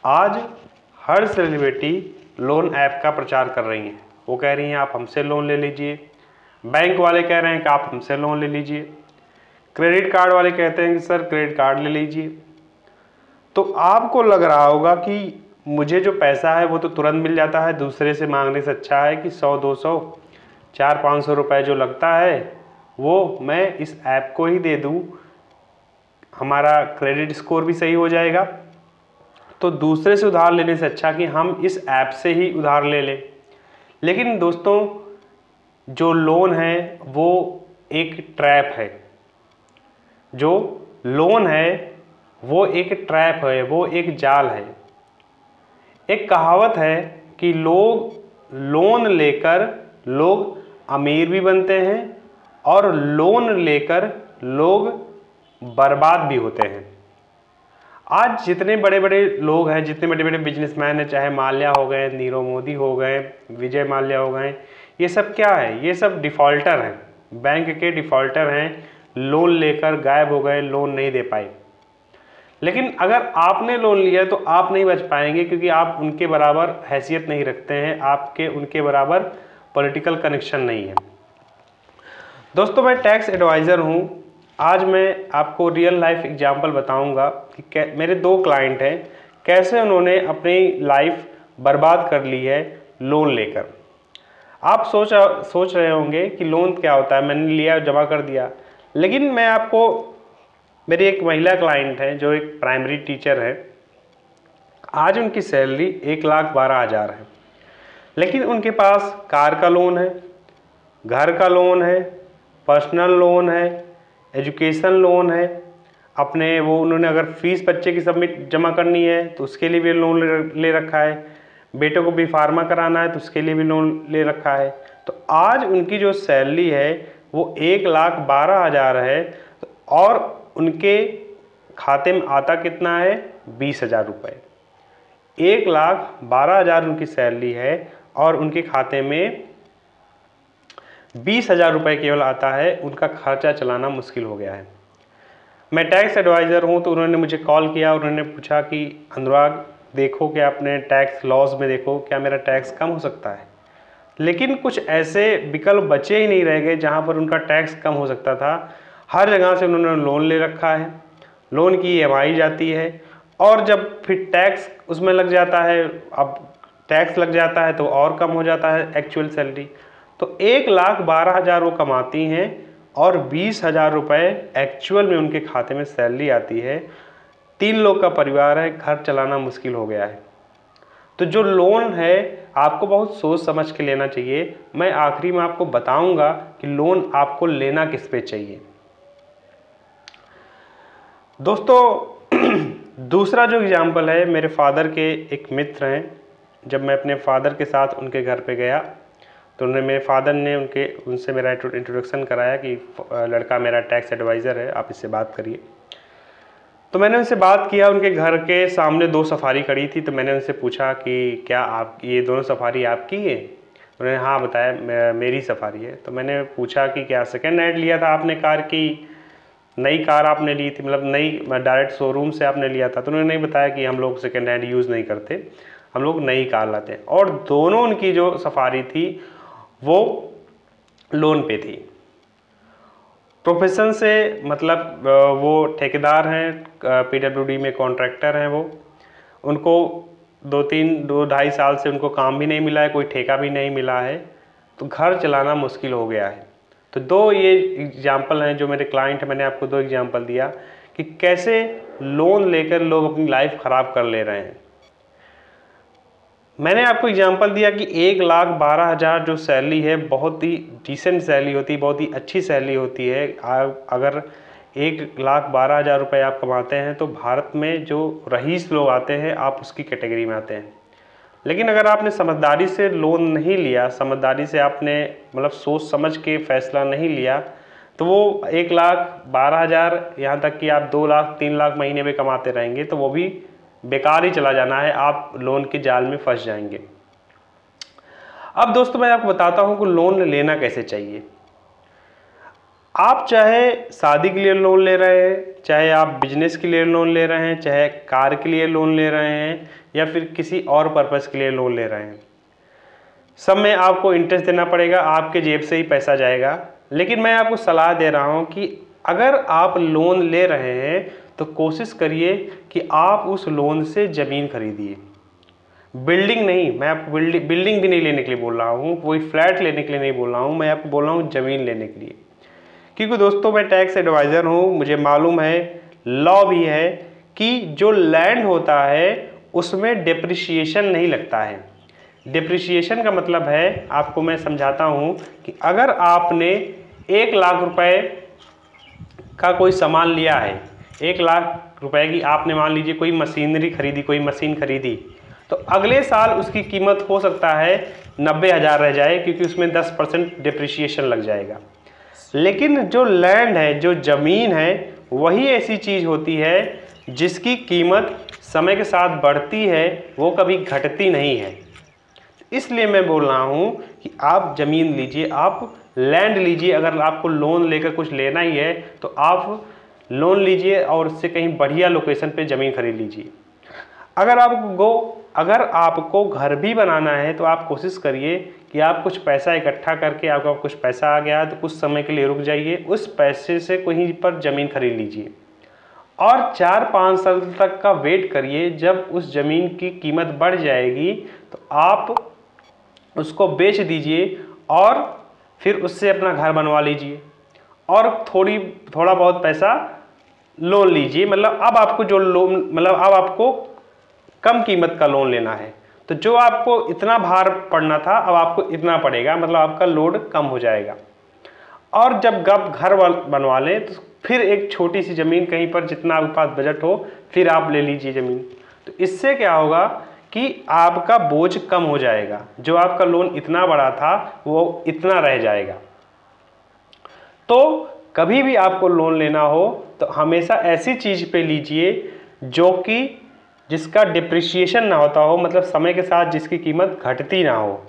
आज हर celebrity loan app का प्रचार कर रही हैं। वो कह रही हैं आप हमसे लोन ले लीजिए, बैंक वाले कह रहे हैं कि आप हमसे लोन ले लीजिए, क्रेडिट कार्ड वाले कहते हैं कि सर क्रेडिट कार्ड ले लीजिए। तो आपको लग रहा होगा कि मुझे जो पैसा है वो तो तुरंत मिल जाता है, दूसरे से मांगने से अच्छा है कि 100-200 400-500 रुपये जो लगता है वो मैं इस ऐप को ही दे दूँ, हमारा क्रेडिट स्कोर भी सही हो जाएगा। तो दूसरे से उधार लेने से अच्छा कि हम इस ऐप से ही उधार ले लें। लेकिन दोस्तों, जो लोन है वो एक ट्रैप है। जो लोन है वो एक ट्रैप है, वो एक जाल है। एक कहावत है कि लोन लेकर लोग अमीर भी बनते हैं और लोन लेकर लोग बर्बाद भी होते हैं। आज जितने बड़े बड़े लोग हैं, जितने बड़े बड़े बिजनेसमैन हैं, चाहे माल्या हो गए, नीरव मोदी हो गए, विजय माल्या हो गए, ये सब क्या है? ये सब डिफ़ॉल्टर हैं, बैंक के डिफ़ॉल्टर हैं। लोन लेकर गायब हो गए, लोन नहीं दे पाए। लेकिन अगर आपने लोन लिया तो आप नहीं बच पाएंगे, क्योंकि आप उनके बराबर हैसियत नहीं रखते हैं, आपके उनके बराबर पॉलिटिकल कनेक्शन नहीं है। दोस्तों, मैं टैक्स एडवाइज़र हूँ। आज मैं आपको रियल लाइफ एग्जांपल बताऊंगा कि मेरे 2 क्लाइंट हैं, कैसे उन्होंने अपनी लाइफ बर्बाद कर ली है लोन लेकर। आप सोच रहे होंगे कि लोन क्या होता है, मैंने लिया जमा कर दिया। लेकिन मैं आपको, मेरी एक महिला क्लाइंट है जो एक प्राइमरी टीचर है। आज उनकी सैलरी 1,12,000 है, लेकिन उनके पास कार का लोन है, घर का लोन है, पर्सनल लोन है, एजुकेशन लोन है। अपने वो उन्होंने अगर फीस बच्चे की सबमिट जमा करनी है तो उसके लिए भी लोन ले रखा है, बेटे को भी फार्मा कराना है तो उसके लिए भी लोन ले रखा है। तो आज उनकी जो सैलरी है वो 1,12,000 है, और उनके खाते में आता कितना है? 20,000 रुपये। 1,12,000 उनकी सैलरी है और उनके खाते में 20,000 रुपये केवल आता है। उनका खर्चा चलाना मुश्किल हो गया है। मैं टैक्स एडवाइज़र हूं, तो उन्होंने मुझे कॉल किया, उन्होंने पूछा कि अनुराग देखो कि आपने टैक्स लॉज में देखो क्या मेरा टैक्स कम हो सकता है। लेकिन कुछ ऐसे विकल्प बचे ही नहीं रह गए जहां पर उनका टैक्स कम हो सकता था। हर जगह से उन्होंने लोन ले रखा है, लोन की EMI जाती है, और जब फिर टैक्स उसमें लग जाता है, अब टैक्स लग जाता है तो और कम हो जाता है एक्चुअल सैलरी। तो 1,12,000 वो कमाती हैं और 20,000 रुपये एक्चुअल में उनके खाते में सैलरी आती है। 3 लोग का परिवार है, घर चलाना मुश्किल हो गया है। तो जो लोन है आपको बहुत सोच समझ के लेना चाहिए। मैं आखिरी में आपको बताऊंगा कि लोन आपको लेना किस पे चाहिए। दोस्तों, दूसरा जो एग्जाम्पल है, मेरे फादर के एक मित्र हैं। जब मैं अपने फादर के साथ उनके घर पे गया तो मेरे फादर ने उनसे मेरा इंट्रोडक्शन कराया कि लड़का मेरा टैक्स एडवाइज़र है, आप इससे बात करिए। तो मैंने उनसे बात किया। उनके घर के सामने 2 सफारी खड़ी थी, तो मैंने उनसे पूछा कि क्या आप ये दोनों सफारी आपकी है? उन्होंने हाँ बताया, मेरी सफारी है। तो मैंने पूछा कि क्या सेकेंड हैंड लिया था आपने कार की, नई कार आपने ली थी, मतलब नई डायरेक्ट शोरूम से आपने लिया था? तो उन्होंने नहीं बताया कि हम लोग सेकेंड हैंड यूज़ नहीं करते, हम लोग नई कार लाते हैं। और दोनों उनकी जो सफारी थी वो लोन पे थी। प्रोफेशन से मतलब वो ठेकेदार हैं, PWD में कॉन्ट्रैक्टर हैं। वो उनको 2-2.5 साल से उनको काम भी नहीं मिला है, कोई ठेका भी नहीं मिला है, तो घर चलाना मुश्किल हो गया है। तो 2 ये एग्जाम्पल हैं जो मेरे क्लाइंट हैं। मैंने आपको 2 एग्जाम्पल दिया कि कैसे लोन लेकर लोग अपनी लाइफ ख़राब कर ले रहे हैं। मैंने आपको एग्जांपल दिया कि 1,12,000 जो सैलरी है बहुत ही डिसेंट सैलरी होती है, बहुत ही अच्छी सैलरी होती है। अगर 1,12,000 रुपये आप कमाते हैं तो भारत में जो रईस लोग आते हैं आप उसकी कैटेगरी में आते हैं। लेकिन अगर आपने समझदारी से लोन नहीं लिया, समझदारी से आपने मतलब सोच समझ के फैसला नहीं लिया, तो वो 1,12,000 यहाँ तक कि आप 2 लाख 3 लाख महीने में कमाते रहेंगे तो वो भी बेकार ही चला जाना है, आप लोन के जाल में फंस जाएंगे। अब दोस्तों, मैं आपको बताता हूं कि लोन लेना कैसे चाहिए। आप चाहे शादी के लिए लोन ले रहे हैं, चाहे आप बिजनेस के लिए लोन ले रहे हैं, चाहे कार के लिए लोन ले रहे हैं, या फिर किसी और पर्पज़ के लिए लोन ले रहे हैं, सब में आपको इंटरेस्ट देना पड़ेगा, आपके जेब से ही पैसा जाएगा। लेकिन मैं आपको सलाह दे रहा हूँ कि अगर आप लोन ले रहे हैं तो कोशिश करिए कि आप उस लोन से ज़मीन खरीदिए, बिल्डिंग नहीं। मैं आपको बिल्डिंग भी नहीं लेने के लिए बोल रहा हूँ, कोई फ्लैट लेने के लिए नहीं बोल रहा हूँ, मैं आपको बोल रहा हूँ ज़मीन लेने के लिए। क्योंकि दोस्तों मैं टैक्स एडवाइज़र हूँ, मुझे मालूम है, लॉ भी है कि जो लैंड होता है उसमें डिप्रिसिएशन नहीं लगता है। डिप्रिसिएशन का मतलब है, आपको मैं समझाता हूँ कि अगर आपने 1 लाख रुपए का कोई सामान लिया है, 1 लाख रुपए की आपने मान लीजिए कोई मशीनरी खरीदी, कोई मशीन खरीदी, तो अगले साल उसकी कीमत हो सकता है 90,000 रह जाए, क्योंकि उसमें 10% डिप्रिसिएशन लग जाएगा। लेकिन जो लैंड है, जो ज़मीन है, वही ऐसी चीज़ होती है जिसकी कीमत समय के साथ बढ़ती है, वो कभी घटती नहीं है। इसलिए मैं बोल रहा हूँ कि आप ज़मीन लीजिए, आप लैंड लीजिए। अगर आपको लोन लेकर कुछ लेना ही है तो आप लोन लीजिए और उससे कहीं बढ़िया लोकेशन पे ज़मीन खरीद लीजिए। अगर आपको घर भी बनाना है तो आप कोशिश करिए कि आप कुछ पैसा इकट्ठा करके, आपका कुछ पैसा आ गया तो कुछ समय के लिए रुक जाइए, उस पैसे से कहीं पर ज़मीन खरीद लीजिए और 4-5 साल तक का वेट करिए। जब उस ज़मीन की कीमत बढ़ जाएगी तो आप उसको बेच दीजिए और फिर उससे अपना घर बनवा लीजिए और थोड़ा बहुत पैसा लोन लीजिए। मतलब अब आपको जो लोन, मतलब अब आपको कम कीमत का लोन लेना है, तो जो आपको इतना भार पड़ना था अब आपको इतना पड़ेगा, मतलब आपका लोड कम हो जाएगा। और जब आप घर बनवा लें तो फिर एक छोटी सी ज़मीन कहीं पर, जितना आपके पास बजट हो, फिर आप ले लीजिए ज़मीन। तो इससे क्या होगा कि आपका बोझ कम हो जाएगा, जो आपका लोन इतना बड़ा था वो इतना रह जाएगा। तो कभी भी आपको लोन लेना हो तो हमेशा ऐसी चीज़ पे लीजिए जो कि जिसका डिप्रिसिएशन ना होता हो, मतलब समय के साथ जिसकी कीमत घटती ना हो।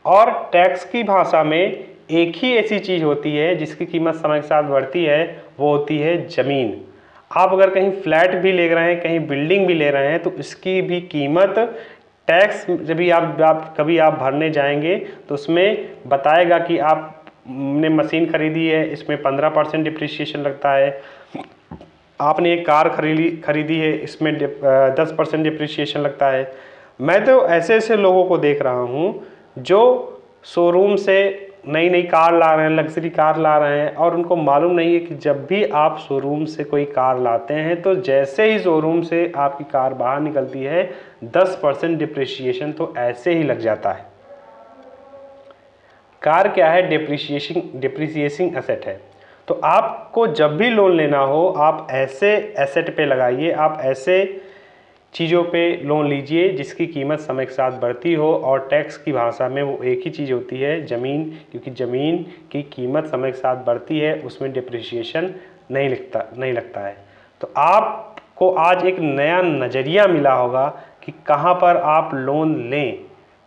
और टैक्स की भाषा में एक ही ऐसी चीज़ होती है जिसकी कीमत समय के साथ बढ़ती है, वो होती है ज़मीन। आप अगर कहीं फ्लैट भी ले रहे हैं, कहीं बिल्डिंग भी ले रहे हैं, तो इसकी भी कीमत टैक्स जब भी कभी आप भरने जाएंगे तो उसमें बताएगा कि आपने मशीन खरीदी है, इसमें 15% डिप्रिसिएशन लगता है। आपने एक कार खरीदी है, इसमें 10% डिप्रिसिएशन लगता है। मैं तो ऐसे ऐसे लोगों को देख रहा हूँ जो शोरूम से नई नई कार ला रहे हैं, लग्जरी कार ला रहे हैं, और उनको मालूम नहीं है कि जब भी आप शोरूम से कोई कार लाते हैं तो जैसे ही शोरूम से आपकी कार बाहर निकलती है 10% डिप्रिसिएशन तो ऐसे ही लग जाता है। कार क्या है? डिप्रिसिएटिंग एसेट है। तो आपको जब भी लोन लेना हो आप ऐसे एसेट पे लगाइए, आप ऐसे चीज़ों पे लोन लीजिए जिसकी कीमत समय के साथ बढ़ती हो। और टैक्स की भाषा में वो एक ही चीज़ होती है, ज़मीन, क्योंकि ज़मीन की कीमत समय के साथ बढ़ती है, उसमें डिप्रिसिएशन नहीं लगता है। तो आपको आज एक नया नज़रिया मिला होगा कि कहाँ पर आप लोन लें।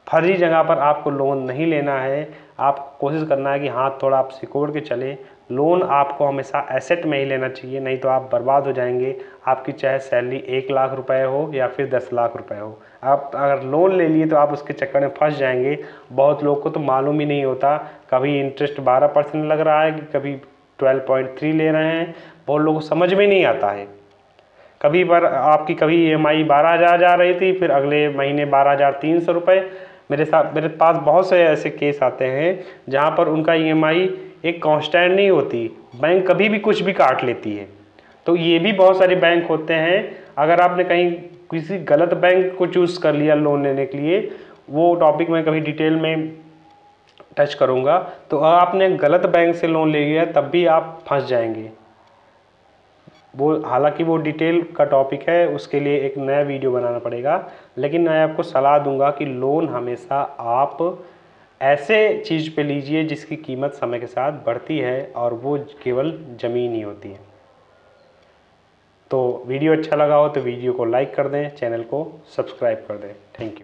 फर्जी जगह पर आपको लोन नहीं लेना है, आप कोशिश करना है कि हाथ थोड़ा आप सिकोड़ के चलें। लोन आपको हमेशा एसेट में ही लेना चाहिए, नहीं तो आप बर्बाद हो जाएंगे। आपकी चाहे सैलरी 1 लाख रुपए हो या फिर 10 लाख रुपए हो, आप अगर लोन ले लिए तो आप उसके चक्कर में फंस जाएंगे। बहुत लोग को तो मालूम ही नहीं होता, कभी इंटरेस्ट 12% लग रहा है, कभी 12.3 ले रहे हैं। बहुत लोगों को समझ में नहीं आता है। कभी आपकी EMI 12,000 जा रही थी, फिर अगले महीने 12,300 रुपये। मेरे पास बहुत से ऐसे केस आते हैं जहाँ पर उनका EMI एक कांस्टेंट नहीं होती, बैंक कभी भी कुछ भी काट लेती है। तो ये भी बहुत सारे बैंक होते हैं। अगर आपने कहीं किसी गलत बैंक को चूज़ कर लिया लोन लेने के लिए, वो टॉपिक मैं कभी डिटेल में टच करूँगा, तो आपने गलत बैंक से लोन ले लिया तब भी आप फंस जाएंगे। हालांकि वो डिटेल का टॉपिक है, उसके लिए एक नया वीडियो बनाना पड़ेगा। लेकिन मैं आपको सलाह दूंगा कि लोन हमेशा आप ऐसे चीज़ पे लीजिए जिसकी कीमत समय के साथ बढ़ती है, और वो केवल ज़मीन ही होती है। तो वीडियो अच्छा लगा हो तो वीडियो को लाइक कर दें, चैनल को सब्सक्राइब कर दें। Thank you.